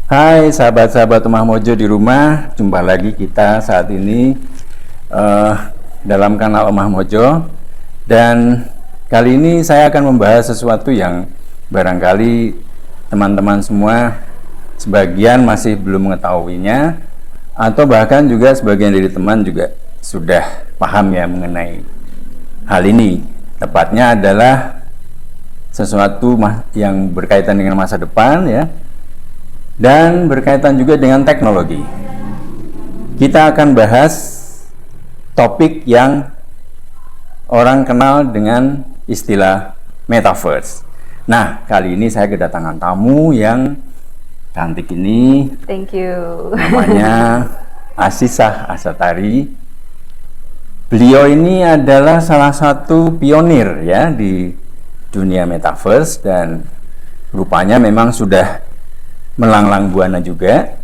Hai sahabat-sahabat Rumah Mojo di rumah, jumpa lagi kita saat ini eh, dalam kanal Rumah Mojo. Dan kali ini saya akan membahas sesuatu yang barangkali teman-teman semua sebagian masih belum mengetahuinya, atau bahkan juga sebagian dari teman juga sudah paham ya mengenai hal ini. Tepatnya adalah sesuatu yang berkaitan dengan masa depan ya, dan berkaitan juga dengan teknologi. Kita akan bahas topik yang orang kenal dengan istilah metaverse. Nah, kali ini saya kedatangan tamu yang cantik ini. Thank you. Namanya Azizah Asatari. Beliau ini adalah salah satu pionir ya di dunia metaverse, dan rupanya memang sudah melanglang buana juga,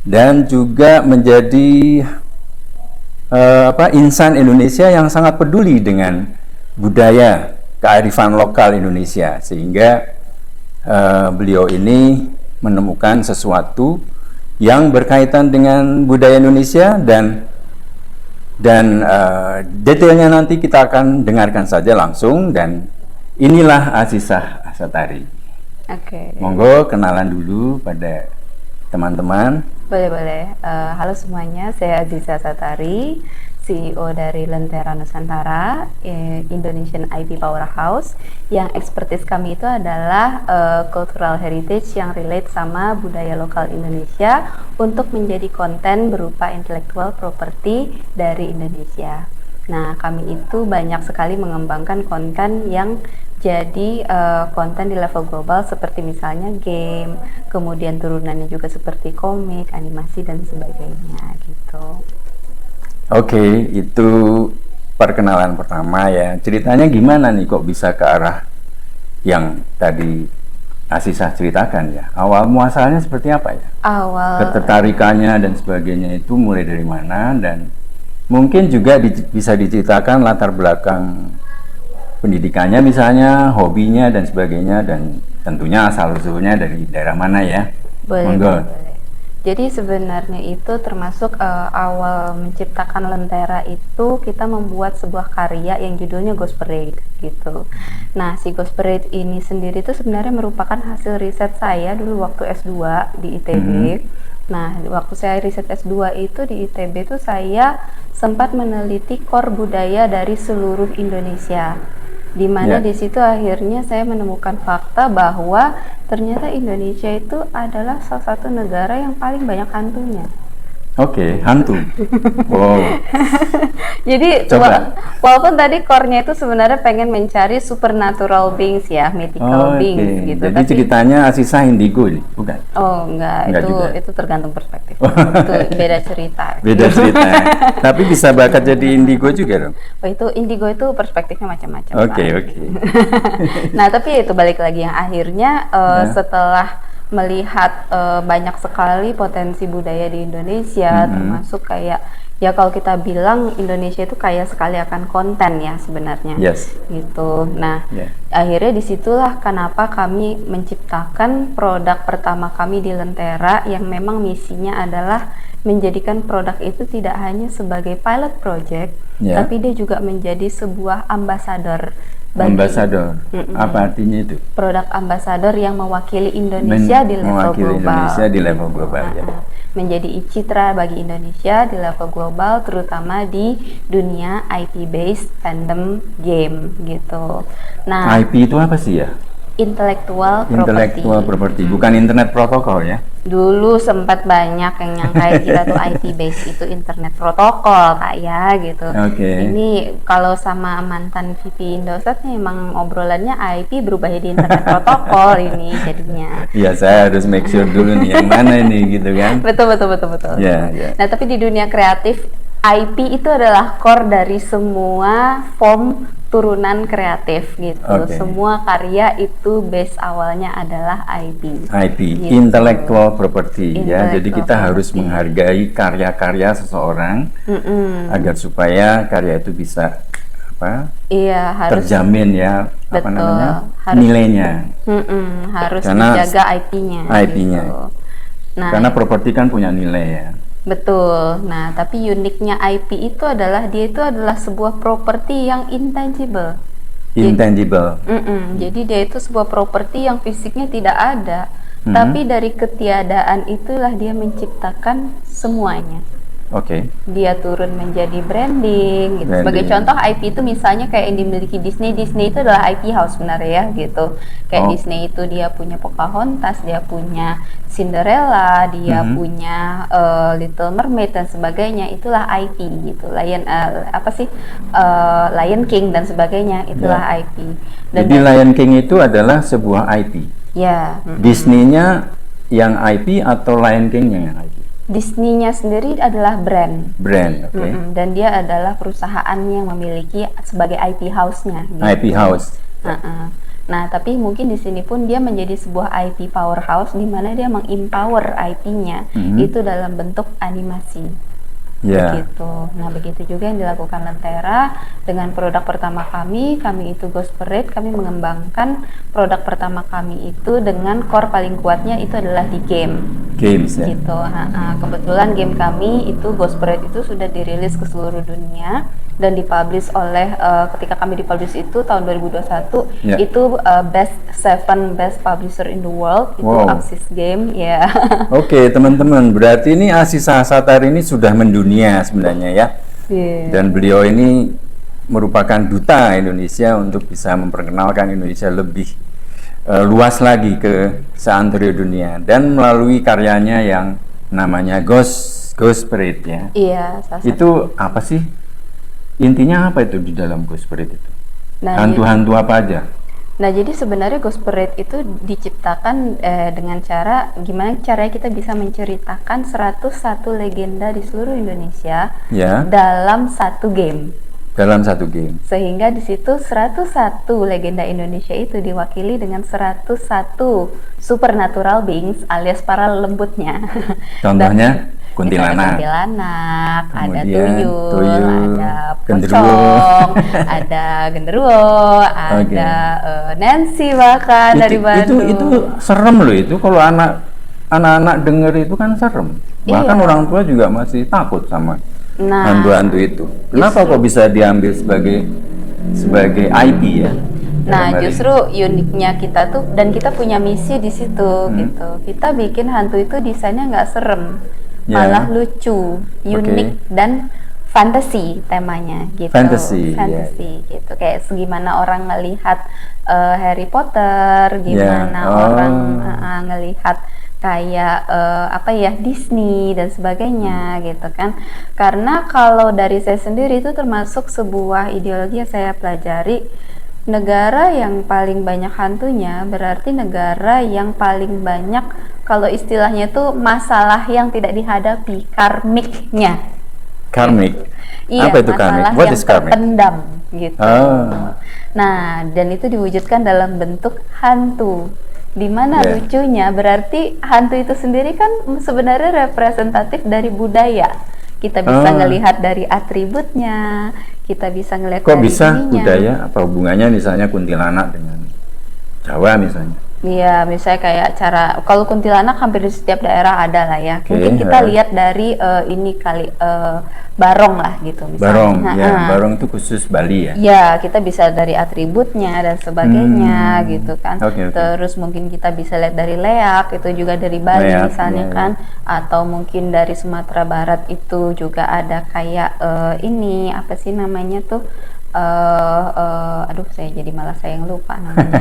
dan juga menjadi insan Indonesia yang sangat peduli dengan budaya kearifan lokal Indonesia, sehingga beliau ini menemukan sesuatu yang berkaitan dengan budaya Indonesia, dan detailnya nanti kita akan dengarkan saja langsung. Dan inilah Azizah Asatari. Oke. Monggo kenalan dulu pada teman-teman. Boleh. Halo semuanya, saya Azizah Asatari, CEO dari Lentera Nusantara, Indonesian IP Powerhouse. Yang expertise kami itu adalah cultural heritage yang relate sama budaya lokal Indonesia untuk menjadi konten berupa intellectual property dari Indonesia. Nah, kami itu banyak sekali mengembangkan konten yang jadi konten di level global, seperti misalnya game, kemudian turunannya juga seperti komik, animasi, dan sebagainya gitu. Oke, itu perkenalan pertama ya. Ceritanya gimana nih kok bisa ke arah yang tadi Azizah ceritakan ya? Awal muasalnya seperti apa ya? Ketertarikannya dan sebagainya itu mulai dari mana, dan mungkin juga bisa diceritakan latar belakang pendidikannya misalnya, hobinya dan sebagainya, dan tentunya asal-usulnya dari daerah mana ya? Boleh. Jadi sebenarnya itu termasuk awal menciptakan Lentera itu kita membuat sebuah karya yang judulnya Ghost Parade gitu. Nah, si Ghost Parade ini sendiri itu sebenarnya merupakan hasil riset saya dulu waktu S2 di ITB. Nah, waktu saya riset S2 itu di ITB itu saya sempat meneliti core budaya dari seluruh Indonesia, di mana di situ akhirnya saya menemukan fakta bahwa ternyata Indonesia itu adalah salah satu negara yang paling banyak hantunya. Oke, hantu. Wow. Jadi walaupun tadi core-nya itu sebenarnya pengen mencari supernatural beings ya, mythical beings gitu. Jadi ceritanya Azizah indigo nih, bukan? Oh, enggak itu tergantung perspektif. Itu beda cerita. Beda cerita. Tapi bisa bakat jadi indigo juga dong. Oh, itu indigo itu perspektifnya macam-macam. Oke. Nah, tapi itu balik lagi yang akhirnya setelah melihat banyak sekali potensi budaya di Indonesia, termasuk kayak ya kalau kita bilang Indonesia itu kaya sekali akan konten ya sebenarnya. Gitu. Nah, akhirnya disitulah kenapa kami menciptakan produk pertama kami di Lentera, yang memang misinya adalah menjadikan produk itu tidak hanya sebagai pilot project, tapi dia juga menjadi sebuah ambasador. Ambasador, apa artinya itu? Produk ambasador yang mewakili Indonesia di level global. Indonesia di level global ya. Menjadi citra bagi Indonesia di level global, terutama di dunia IP based fandom game gitu. Nah, IP itu apa sih ya? Intellectual property, bukan internet protokol ya? Dulu sempat banyak yang nyangka kita tuh IP base itu internet protokol kayak gitu. Ini kalau sama mantan VP Indosat nih emang obrolannya IP berubah jadi internet protokol ini jadinya. Iya, saya harus make sure dulu nih yang mana ini gitu kan. Betul. Nah, tapi di dunia kreatif IP itu adalah core dari semua form turunan kreatif gitu. Semua karya itu base awalnya adalah IP. Gitu. Intellectual property ya. Jadi kita harus menghargai karya-karya seseorang agar supaya karya itu bisa harus terjamin ya, harus, nilainya. harus dijaga IP-nya. IP-nya. Gitu. Nah, Karena properti kan punya nilai ya. betul. Nah, tapi uniknya IP itu adalah dia itu adalah sebuah properti yang intangible. Intangible. Jadi dia itu sebuah properti yang fisiknya tidak ada, Mhm. tapi dari ketiadaan itulah dia menciptakan semuanya. Oke. Dia turun menjadi branding gitu. Sebagai Branding. contoh IP itu misalnya kayak yang dimiliki Disney. Disney itu adalah IP house sebenarnya ya gitu. Kayak Oh. Disney itu dia punya Pocahontas, dia punya Cinderella, dia Mhm. punya Little Mermaid dan sebagainya. Itulah IP gitu. Lion King dan sebagainya. Itulah IP. Dan Jadi Lion King itu adalah sebuah IP. ya, Disney-nya yang IP atau Lion King-nya yang IP? Disney-nya sendiri adalah brand. Brand, oke. Dan dia adalah perusahaan yang memiliki sebagai IP house-nya. Gitu. IP house. Nah, tapi mungkin di sini pun dia menjadi sebuah IP powerhouse di mana dia mengempower IP-nya itu dalam bentuk animasi. Ya. Begitu. Nah, begitu juga yang dilakukan Lentera dengan produk pertama kami itu Ghost Parade. Kami mengembangkan produk pertama kami itu dengan core paling kuatnya itu adalah di game. Games ya. Gitu. Kebetulan game kami itu Ghost Parade itu sudah dirilis ke seluruh dunia dan dipublish oleh ketika kami dipublish itu tahun 2021 Ya. itu best publisher in the world itu Wow. Axis Game ya. Oke, teman-teman, berarti ini Aziza Satar ini sudah mendunia sebenarnya ya. Yeah. Dan beliau ini merupakan duta Indonesia untuk bisa memperkenalkan Indonesia lebih luas lagi ke seantero dunia, dan melalui karyanya yang namanya Ghost Parade ya. Iya, salah satu. Itu apa sih? Intinya apa itu di dalam Ghost Parade itu? Nah, Hantu-hantu apa aja? Nah, jadi sebenarnya Ghost Parade itu diciptakan dengan cara gimana caranya kita bisa menceritakan 101 legenda di seluruh Indonesia Ya, dalam satu game. dalam satu game. Sehingga di situ 101 legenda Indonesia itu diwakili dengan 101 supernatural beings alias para lembutnya. Contohnya Misalnya kuntilanak. kuntilanak, ada Kemudian tuyul, ada genderuwo. pocong, ada genderuwo, ada Nancy bahkan dari Bandung. Itu serem loh itu, kalau anak-anak denger itu kan serem. Bahkan Iya. orang tua juga masih takut sama Nah, hantu-hantu itu. Kenapa kok bisa diambil sebagai IP ya? Nah, Dalam hal justru uniknya kita tuh, dan kita punya misi di situ gitu. Kita bikin hantu itu desainnya nggak serem, Ya. malah lucu, unik dan fantasy temanya gitu. Fantasy, gitu. Kayak gimana orang ngelihat Harry Potter, gimana Oh. orang ngelihat kayak Disney dan sebagainya gitu kan. Karena kalau dari saya sendiri itu termasuk sebuah ideologi yang saya pelajari, negara yang paling banyak hantunya berarti negara yang paling banyak, kalau istilahnya itu masalah yang tidak dihadapi, karmiknya. Karmik. Iya, Apa itu karmik? masalah What yang is karmik? terpendam gitu. Oh. Nah, dan itu diwujudkan dalam bentuk hantu. Dimana Yeah. lucunya berarti hantu itu sendiri kan sebenarnya representatif dari budaya. Kita bisa ngelihat dari atributnya, kita bisa ngelihat Kok dari bisa ininya. budaya? Apa hubungannya misalnya kuntilanak dengan Jawa misalnya? Iya, misalnya kayak kalau kuntilanak hampir di setiap daerah ada lah ya. Oke, Mungkin kita lihat dari ini kali barong lah gitu misalnya. Barong, Nah, ya, barong itu khusus Bali ya. ya, kita bisa dari atributnya dan sebagainya gitu kan. Oke. Terus mungkin kita bisa lihat dari leak, itu juga dari Bali Leak, misalnya iya, kan. Atau mungkin dari Sumatera Barat itu juga ada kayak ini apa sih namanya tuh? Aduh, saya jadi malah saya yang lupa namanya.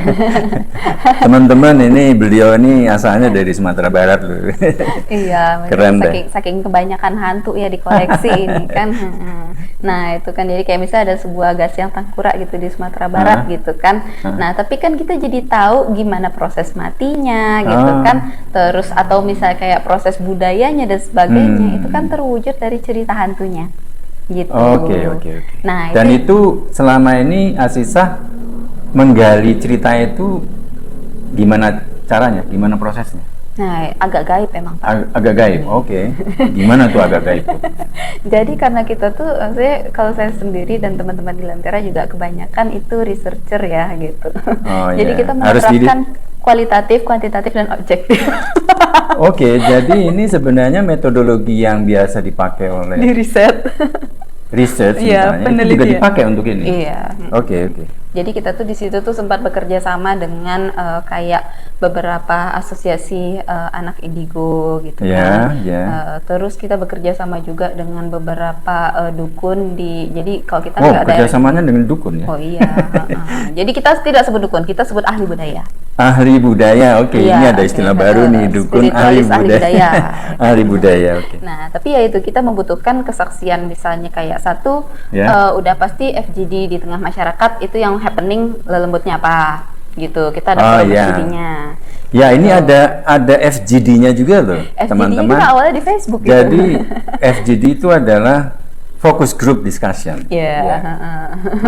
Teman-teman, ini beliau ini asalnya dari Sumatera Barat loh. Iya, Keren deh. saking kebanyakan hantu ya di koleksi ini kan. Nah, itu kan jadi kayak misalnya ada sebuah Gasyang Tangkurak gitu di Sumatera Barat gitu kan. Nah, tapi kan kita jadi tahu gimana proses matinya gitu kan. Terus atau misalnya kayak proses budayanya dan sebagainya, itu kan terwujud dari cerita hantunya. Gitu. Oke. Nah, Dan itu selama ini Aziza menggali cerita itu gimana caranya? Gimana prosesnya? Nah, agak gaib emang. Agak gaib. Oke. Gimana tuh agak gaib tuh? Jadi karena kita tuh, kalau saya sendiri dan teman-teman di Lentera juga kebanyakan itu researcher ya gitu. Oh, Jadi iya. kita Harus menerapkan kualitatif, kuantitatif, dan objektif. Oke, jadi ini sebenarnya metodologi yang biasa dipakai oleh Di riset. research Iya, misalnya, itu juga penelitian. dipakai untuk ini. Iya. Oke. Jadi kita tuh di situ tuh sempat bekerja sama dengan kayak beberapa asosiasi anak indigo gitu Ya, kan. ya. Terus kita bekerja sama juga dengan beberapa dukun di. Jadi kalau kita Oh, nggak ada. kerjasamanya dengan dukun ya? Oh iya. Jadi kita tidak sebut dukun, kita sebut ahli budaya. Ahli budaya, oke. Iya, Ini ada istilah baru nih, dukun ahli spiritualis ahli budaya. budaya. Ahli budaya, oke. Nah, tapi ya itu kita membutuhkan kesaksian misalnya kayak satu Ya. udah pasti FGD di tengah masyarakat itu yang happening lembutnya apa gitu. Kita Oh, ada ya. FGD-nya. Ya, ini ada FGD-nya juga loh, FGD teman-teman. itu awalnya di Facebook gitu. Jadi FGD itu adalah focus group discussion. Iya. Ya.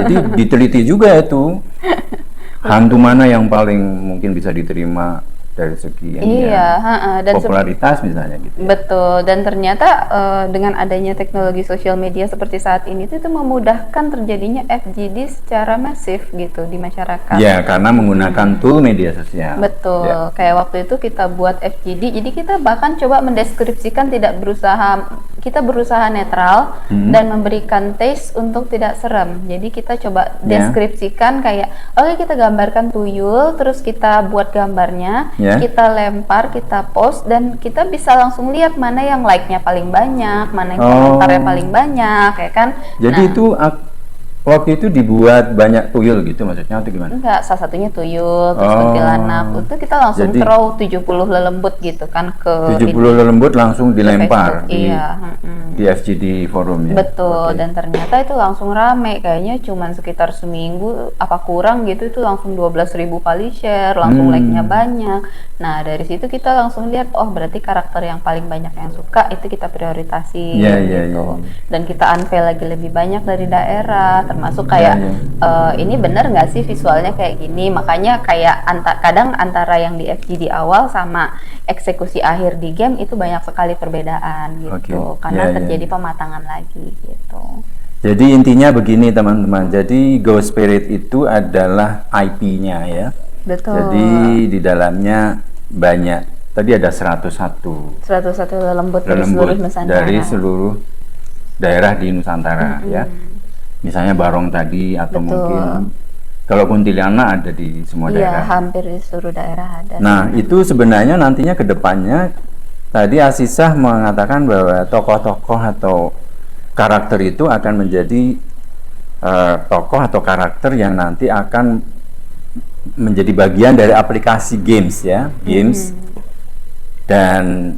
Jadi diteliti juga itu hantu mana yang paling mungkin bisa diterima dari segi Iya, dan popularitas misalnya gitu. betul, dan ternyata dengan adanya teknologi sosial media seperti saat ini itu memudahkan terjadinya FGD secara masif gitu di masyarakat. Ya, karena menggunakan tool media sosial. Betul, Ya. kayak waktu itu kita buat FGD, jadi kita bahkan coba mendeskripsikan kita berusaha netral dan memberikan taste untuk tidak serem. Jadi kita coba deskripsikan kayak, oke, kita gambarkan tuyul, terus kita buat gambarnya, kita lempar, kita post, dan kita bisa langsung lihat mana yang like-nya paling banyak, mana yang komentarnya paling banyak, ya kan? Jadi itu waktu itu dibuat banyak tuyul gitu maksudnya atau gimana? Enggak, salah satunya tuyul, terus kuntilanak. Itu kita langsung throw 70 lelembut gitu kan ke 70 lelembut langsung dilempar di FGD forumnya. Betul, dan ternyata itu langsung rame, kayaknya cuman sekitar seminggu apa kurang gitu itu langsung 12.000 kali share, langsung like-nya banyak. Nah, dari situ kita langsung lihat, oh berarti karakter yang paling banyak yang suka itu kita prioritasi gitu. Dan kita unveil lagi lebih banyak dari daerah, termasuk kayak ini bener nggak sih visualnya kayak gini, makanya kayak kadang antara yang di FGD awal sama eksekusi akhir di game itu banyak sekali perbedaan gitu, karena terjadi pematangan lagi gitu. Jadi intinya begini teman-teman, jadi Ghost Spirit itu adalah IP-nya ya. Betul. Jadi di dalamnya banyak, tadi ada 101 lelembut dari seluruh Nusantara. Dari seluruh daerah di Nusantara ya. Misalnya Barong tadi atau mungkin kalau kuntilanak ada di semua daerah. Iya, hampir di seluruh daerah ada. Nah, itu sebenarnya nantinya ke depannya tadi Asisah mengatakan bahwa tokoh-tokoh atau karakter itu akan menjadi tokoh atau karakter yang nanti akan menjadi bagian dari aplikasi games ya, games. Dan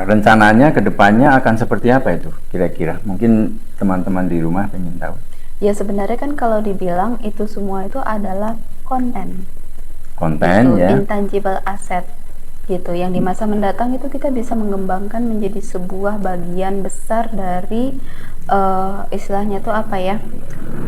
rencananya ke depannya akan seperti apa itu kira-kira? Mungkin teman-teman di rumah pengen tahu. Ya sebenarnya kan kalau dibilang itu semua itu adalah konten gitu, ya, intangible asset gitu, yang di masa mendatang itu kita bisa mengembangkan menjadi sebuah bagian besar dari istilahnya itu apa ya,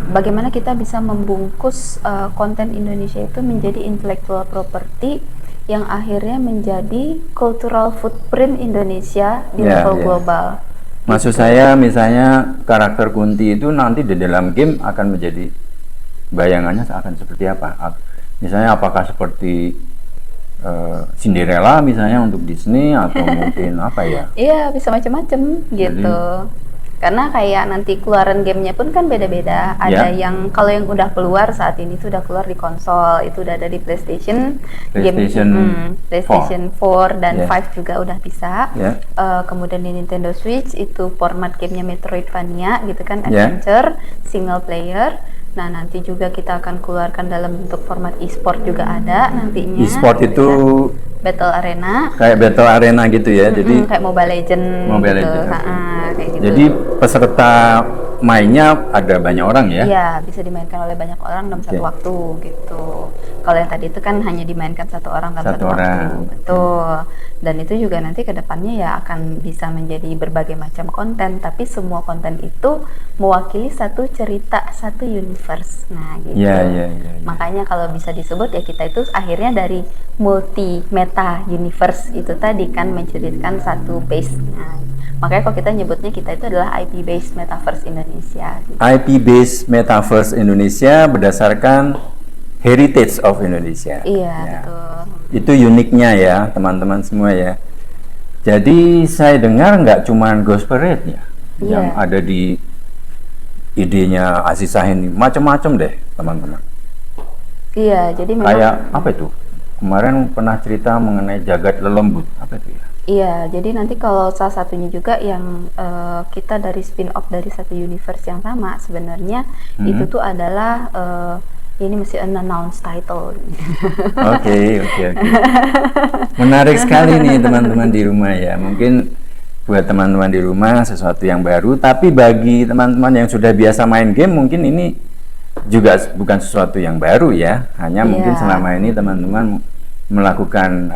bagaimana kita bisa membungkus konten Indonesia itu menjadi intellectual property yang akhirnya menjadi cultural footprint Indonesia di level global. Maksud saya misalnya karakter Kunti itu nanti di dalam game akan menjadi bayangannya akan seperti apa? Misalnya apakah seperti Cinderella misalnya untuk Disney atau mungkin apa ya? Iya, bisa macam-macam gitu. Karena kayak nanti keluaran gamenya pun kan beda-beda. Ada yang kalau yang udah keluar saat ini tuh udah keluar di konsol, itu udah ada di PlayStation 4 dan 5 juga udah bisa. Kemudian di Nintendo Switch itu format gamenya Metroidvania gitu kan, adventure, single player. Nah, nanti juga kita akan keluarkan dalam bentuk format e-sport juga ada nantinya. E-sport itu Battle Arena. Kayak Battle Arena gitu ya. Jadi kayak Mobile Legend gitu. Kayak gitu. Jadi peserta mainnya ada banyak orang ya? Iya, bisa dimainkan oleh banyak orang dalam satu waktu gitu. Kalau yang tadi itu kan hanya dimainkan satu orang dalam satu waktu. Betul. Dan itu juga nanti ke depannya ya akan bisa menjadi berbagai macam konten, tapi semua konten itu mewakili satu cerita, satu universe. Nah, gitu. Iya. Makanya kalau bisa disebut ya kita itu akhirnya dari multi meta universe itu tadi kan menceritakan satu base. Nah, makanya kalau kita nyebutnya kita itu adalah IP based metaverse Indonesia. Gitu. IP based metaverse Indonesia berdasarkan heritage of Indonesia. Iya, Ya. betul. Itu uniknya ya teman-teman semua ya. Jadi saya dengar nggak cuman Ghost Parade ya yang Iya. ada di idenya Azizah ini, macam-macam deh teman-teman. Iya, jadi memang Kayak apa itu? Kemarin pernah cerita mengenai Jagat Lelembut, apa itu ya? iya, jadi nanti kalau salah satunya juga yang kita dari spin-off dari satu universe yang sama sebenarnya itu tuh adalah ini masih unannounced title. Oke. Menarik sekali nih teman-teman di rumah ya. Mungkin buat teman-teman di rumah sesuatu yang baru, tapi bagi teman-teman yang sudah biasa main game mungkin ini juga bukan sesuatu yang baru ya. Hanya mungkin Iya. selama ini teman-teman melakukan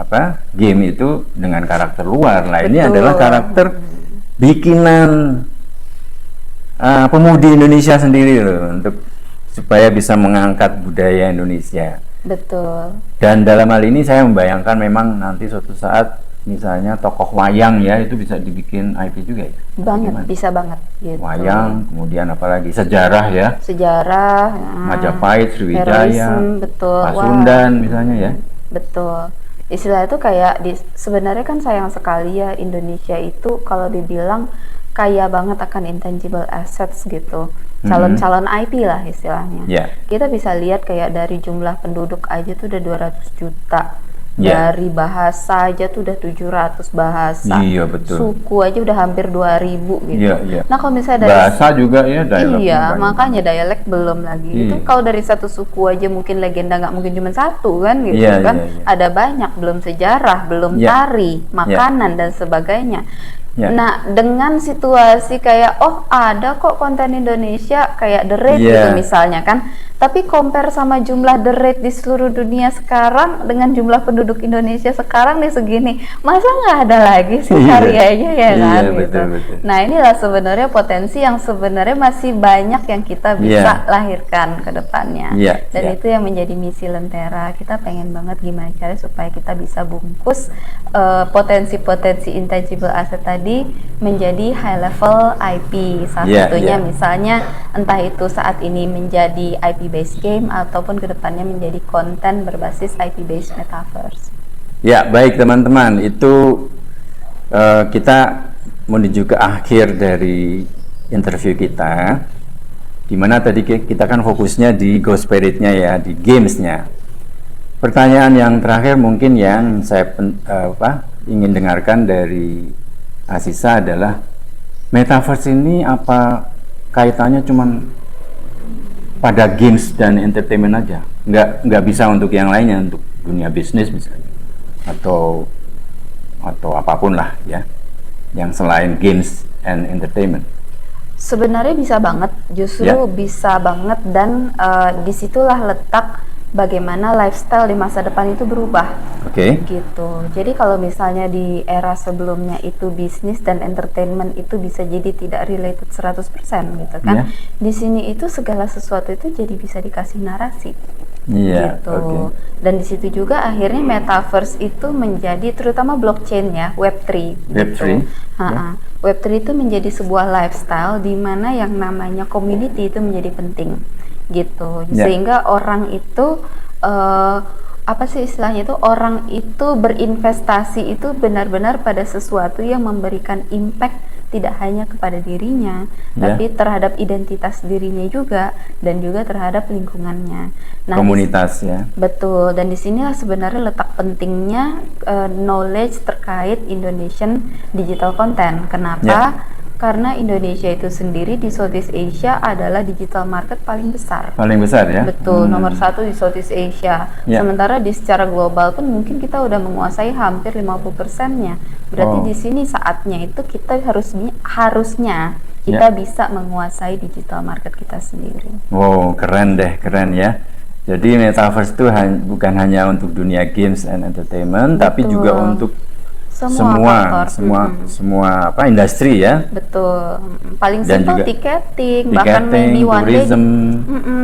game itu dengan karakter luar. Nah, ini Betul. adalah karakter bikinan pemudi Indonesia sendiri loh, untuk supaya bisa mengangkat budaya Indonesia. Betul. Dan dalam hal ini saya membayangkan memang nanti suatu saat misalnya tokoh wayang ya itu bisa dibikin IP juga ya. Banget, Bagaimana? bisa banget gitu. Wayang, kemudian apalagi sejarah ya, Sejarah, Majapahit, Sriwijaya, heroism, betul. Wah. Pasundan misalnya ya. Betul. Istilah itu kayak sebenarnya kan sayang sekali ya Indonesia itu kalau dibilang kaya banget akan intangible assets gitu. Calon-calon IP lah istilahnya. Ya. Kita bisa lihat kayak dari jumlah penduduk aja tuh udah 200 juta. Ya. Dari bahasa aja tuh udah 700 bahasa. Iya, betul. Suku aja udah hampir 2000 gitu. Iya. Nah, kalau misalnya dari Bahasa juga ya, dialog. iya, makanya dialek belum lagi. Itu Iya. kalau dari satu suku aja mungkin legenda nggak mungkin cuma satu kan gitu Iya, kan. iya. Ada banyak, belum sejarah, belum Iya. tari, makanan dan sebagainya. Iya. Nah, dengan situasi kayak oh ada kok konten Indonesia kayak The Raid Iya. gitu misalnya kan. Tapi compare sama jumlah The Raid di seluruh dunia sekarang dengan jumlah penduduk Indonesia sekarang nih segini, masa nggak ada lagi sih Iya. karyanya ya Iya, kan betul, gitu. betul. Nah, inilah sebenarnya potensi yang sebenarnya masih banyak yang kita bisa lahirkan ke depannya. Iya, Dan iya. itu yang menjadi misi Lentera. Kita pengen banget gimana cara supaya kita bisa bungkus potensi-potensi intangible asset tadi menjadi high level IP. Salah Iya, satunya iya. misalnya entah itu saat ini menjadi IP based game ataupun kedepannya menjadi konten berbasis IP based metaverse. Ya, baik teman-teman, itu kita menuju ke akhir dari interview kita, dimana tadi kita kan fokusnya di Ghost Spirit-nya ya, di gamesnya. Pertanyaan yang terakhir mungkin yang saya ingin dengarkan dari Aziza adalah metaverse ini apa kaitannya cuman pada games dan entertainment aja, nggak bisa untuk yang lainnya, untuk dunia bisnis misalnya atau apapun lah ya yang selain games and entertainment. Sebenarnya bisa banget, justru Ya. bisa banget dan disitulah letak bagaimana lifestyle di masa depan itu berubah. Oke. Gitu. Jadi kalau misalnya di era sebelumnya itu bisnis dan entertainment itu bisa jadi tidak related 100% gitu kan. Iya. Di sini itu segala sesuatu itu jadi bisa dikasih narasi. Iya, Gitu. oke. Dan di situ juga akhirnya metaverse itu menjadi terutama blockchain ya, Web3 Web3, gitu. ya. Web3 itu menjadi sebuah lifestyle di mana yang namanya community itu menjadi penting gitu. Ya. Sehingga orang itu apa sih istilahnya itu, orang itu berinvestasi itu benar-benar pada sesuatu yang memberikan impact tidak hanya kepada dirinya, Ya. tapi terhadap identitas dirinya juga dan juga terhadap lingkungannya. Nah, Komunitas ya. betul, dan disinilah sebenarnya letak pentingnya knowledge terkait Indonesian digital content. Kenapa? Ya. Karena Indonesia itu sendiri di Southeast Asia adalah digital market paling besar. Paling besar ya. Betul, nomor satu di Southeast Asia. Ya. Sementara di secara global pun mungkin kita udah menguasai hampir 50%-nya. Berarti Oh. di sini saatnya itu kita harusnya kita bisa menguasai digital market kita sendiri. Wow, keren deh, keren ya. Jadi metaverse itu bukan hanya untuk dunia games and entertainment, tapi Betul. juga untuk faktor. semua apa industri ya. Betul. Paling Dan simpel juga tiketing, bahkan tiketing, maybe one day tourism.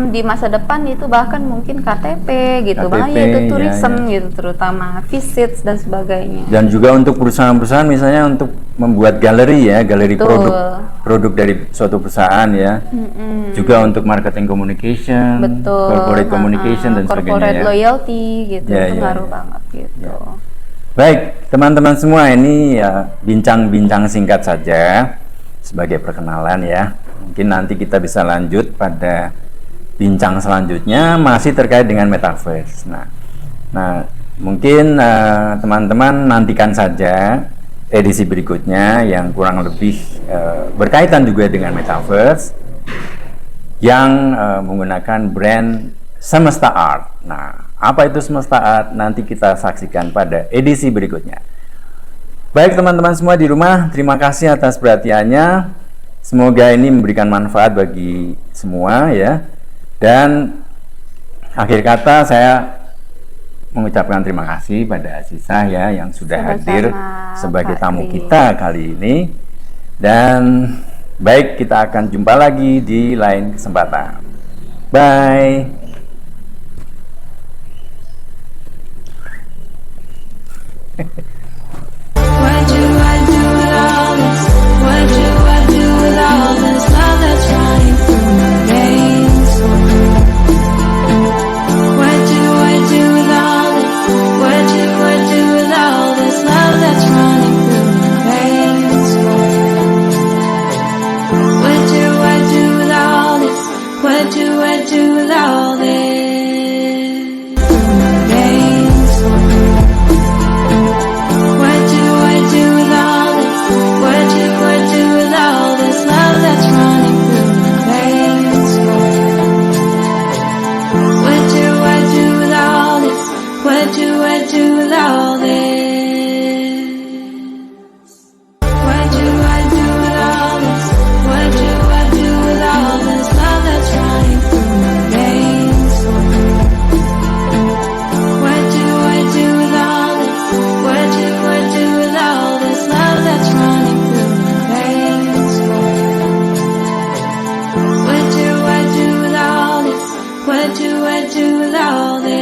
di masa depan itu bahkan mungkin KTP gitu, bahkan KTP, ya itu ya, tourism ya. gitu, terutama visits dan sebagainya. Dan juga untuk perusahaan-perusahaan misalnya untuk membuat galeri ya, galeri Betul. produk dari suatu perusahaan ya. Juga untuk marketing communication, Betul. corporate communication dan sebagainya Corporate ya. loyalty gitu, Ya, itu ya, ngaruh ya. banget gitu. Ya. Baik, teman-teman semua, ini ya bincang-bincang singkat saja sebagai perkenalan ya. Mungkin nanti kita bisa lanjut pada bincang selanjutnya masih terkait dengan metaverse. Nah, mungkin teman-teman nantikan saja edisi berikutnya yang kurang lebih berkaitan juga dengan metaverse yang menggunakan brand Semesta Art. Nah, apa itu Semesta Art? Nanti kita saksikan pada edisi berikutnya. Baik teman-teman semua di rumah, terima kasih atas perhatiannya. Semoga ini memberikan manfaat bagi semua ya. Dan akhir kata saya mengucapkan terima kasih pada Azizah ya yang sudah Sama-sama, hadir sebagai Pak tamu Kris. kita kali ini. Dan baik, kita akan jumpa lagi di lain kesempatan. Bye. What do I do with all this? What do I do with all this love that's running through my veins? What do I do with all this? What do I do with all this love that's running through my veins? What do I do with all this? What do I do with all this? Through my veins. What do I do with all this? What do I do with all this love that's running through my veins? What do I do with all this? What do I do with all this? What do I do with all this? What do I do with all this love that's running through my veins? What do I do with all this? What do I do with all this love that's running through my veins? What do I do with all this? What do I do with all this?